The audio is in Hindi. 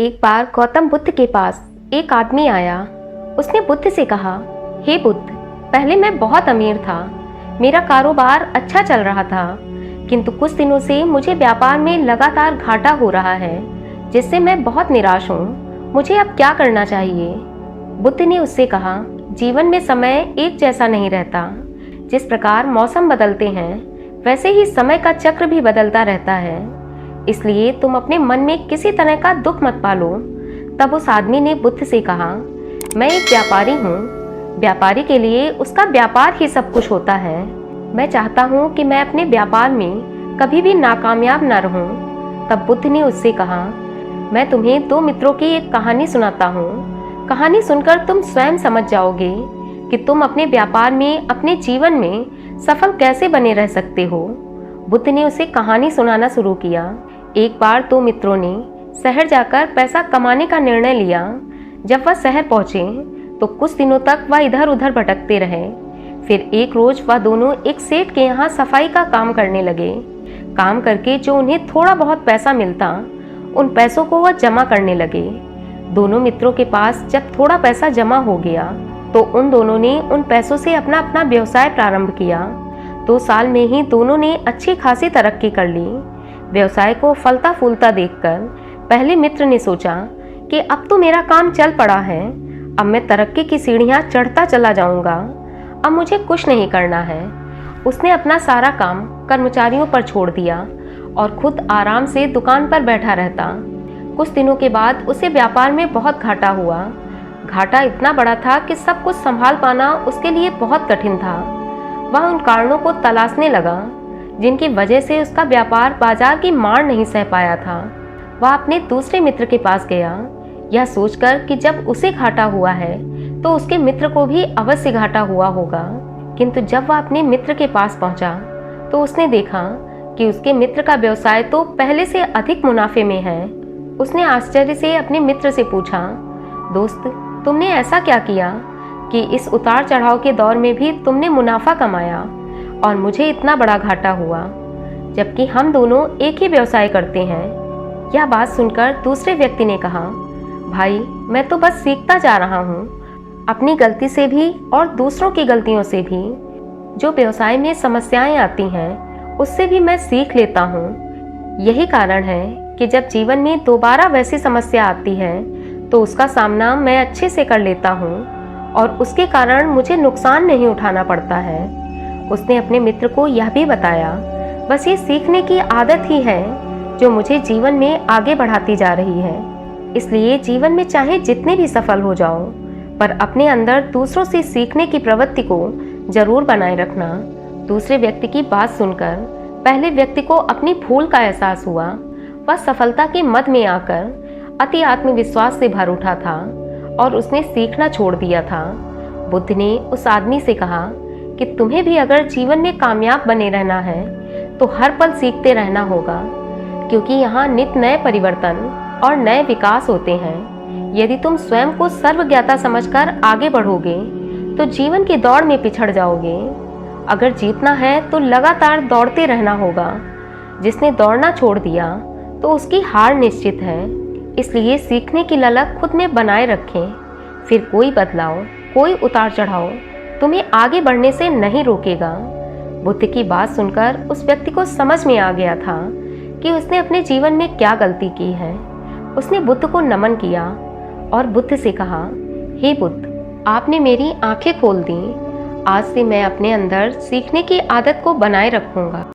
एक बार गौतम बुद्ध के पास एक आदमी आया। उसने बुद्ध से कहा, हे बुद्ध, पहले मैं बहुत अमीर था, मेरा कारोबार अच्छा चल रहा था, किंतु कुछ दिनों से मुझे व्यापार में लगातार घाटा हो रहा है, जिससे मैं बहुत निराश हूँ। मुझे अब क्या करना चाहिए? बुद्ध ने उससे कहा, जीवन में समय एक जैसा नहीं रहता। जिस प्रकार मौसम बदलते हैं, वैसे ही समय का चक्र भी बदलता रहता है। इसलिए तुम अपने मन में किसी तरह का दुख मत पालो। तब उस आदमी ने बुद्ध से कहा, मैं एक व्यापारी हूँ। व्यापारी के लिए उसका व्यापार ही सब कुछ होता है। मैं चाहता हूँ कि मैं अपने व्यापार में कभी भी नाकामयाब न रहूँ। तब बुद्ध ने उससे कहा, मैं तुम्हें दो मित्रों की एक कहानी सुनाता हूँ। कहानी सुनकर तुम स्वयं समझ जाओगे कि तुम अपने व्यापार में, अपने जीवन में सफल कैसे बने रह सकते हो। बुद्ध ने उसे कहानी सुनाना शुरू किया। एक बार दो मित्रों ने शहर जाकर पैसा कमाने का निर्णय लिया। जब वह शहर पहुंचे तो कुछ दिनों तक वह इधर उधर भटकते रहे। फिर एक रोज वह दोनों एक सेठ के यहाँ सफाई का काम करने लगे। काम करके जो उन्हें थोड़ा बहुत पैसा मिलता, उन पैसों को वह जमा करने लगे। दोनों मित्रों के पास जब थोड़ा पैसा जमा हो गया तो उन दोनों ने उन पैसों से अपना अपना व्यवसाय प्रारंभ किया। 2 साल में ही दोनों ने अच्छी खासी तरक्की कर ली। व्यवसाय को फलता फूलता देखकर पहले मित्र ने सोचा कि अब तो मेरा काम चल पड़ा है, अब मैं तरक्की की सीढ़ियां चढ़ता चला जाऊंगा, अब मुझे कुछ नहीं करना है। उसने अपना सारा काम कर्मचारियों पर छोड़ दिया और खुद आराम से दुकान पर बैठा रहता। कुछ दिनों के बाद उसे व्यापार में बहुत घाटा हुआ। घाटा इतना बड़ा था कि सब कुछ संभाल पाना उसके लिए बहुत कठिन था। वह उन कारणों को तलाशने लगा जिनकी वजह से उसका व्यापार बाजार की मार नहीं सह पाया था। वह अपने दूसरे मित्र के पास गया, यह सोचकर कि जब उसे घाटा हुआ है तो उसके मित्र को भी अवश्य घाटा हुआ होगा। किंतु जब वह अपने मित्र के पास पहुंचा तो उसने देखा कि उसके मित्र का व्यवसाय तो पहले से अधिक मुनाफे में है। उसने आश्चर्य से अपने मित्र से पूछा, दोस्त, तुमने ऐसा क्या किया कि इस उतार चढ़ाव के दौर में भी तुमने मुनाफा कमाया और मुझे इतना बड़ा घाटा हुआ, जबकि हम दोनों एक ही व्यवसाय करते हैं। यह बात सुनकर दूसरे व्यक्ति ने कहा, भाई, मैं तो बस सीखता जा रहा हूँ, अपनी गलती से भी और दूसरों की गलतियों से भी। जो व्यवसाय में समस्याएं आती हैं, उससे भी मैं सीख लेता हूँ। यही कारण है कि जब जीवन में दोबारा वैसी समस्या आती है तो उसका सामना मैं अच्छे से कर लेता हूँ और उसके कारण मुझे नुकसान नहीं उठाना पड़ता है। उसने अपने मित्र को यह भी बताया, बस ये सीखने की आदत ही है जो मुझे जीवन में आगे बढ़ाती जा रही है। इसलिए जीवन में चाहे जितने भी सफल हो जाओ, पर अपने अंदर दूसरों से सीखने की प्रवृत्ति को जरूर बनाए रखना। दूसरे व्यक्ति की बात सुनकर पहले व्यक्ति को अपनी भूल का एहसास हुआ। वह सफलता के मद में आकर अति आत्मविश्वास से भर उठा था और उसने सीखना छोड़ दिया था। बुद्ध ने उस आदमी से कहा कि तुम्हें भी अगर जीवन में कामयाब बने रहना है तो हर पल सीखते रहना होगा, क्योंकि यहाँ नित नए परिवर्तन और नए विकास होते हैं। यदि तुम स्वयं को सर्वज्ञाता समझकर आगे बढ़ोगे तो जीवन की दौड़ में पिछड़ जाओगे। अगर जीतना है तो लगातार दौड़ते रहना होगा। जिसने दौड़ना छोड़ दिया तो उसकी हार निश्चित है। इसलिए सीखने की ललक खुद में बनाए रखें। फिर कोई बदलाव, कोई उतार चढ़ाव तुम्हें आगे बढ़ने से नहीं रोकेगा। बुद्ध की बात सुनकर उस व्यक्ति को समझ में आ गया था कि उसने अपने जीवन में क्या गलती की है। उसने बुद्ध को नमन किया और बुद्ध से कहा, हे बुद्ध, आपने मेरी आंखें खोल दी। आज से मैं अपने अंदर सीखने की आदत को बनाए रखूंगा।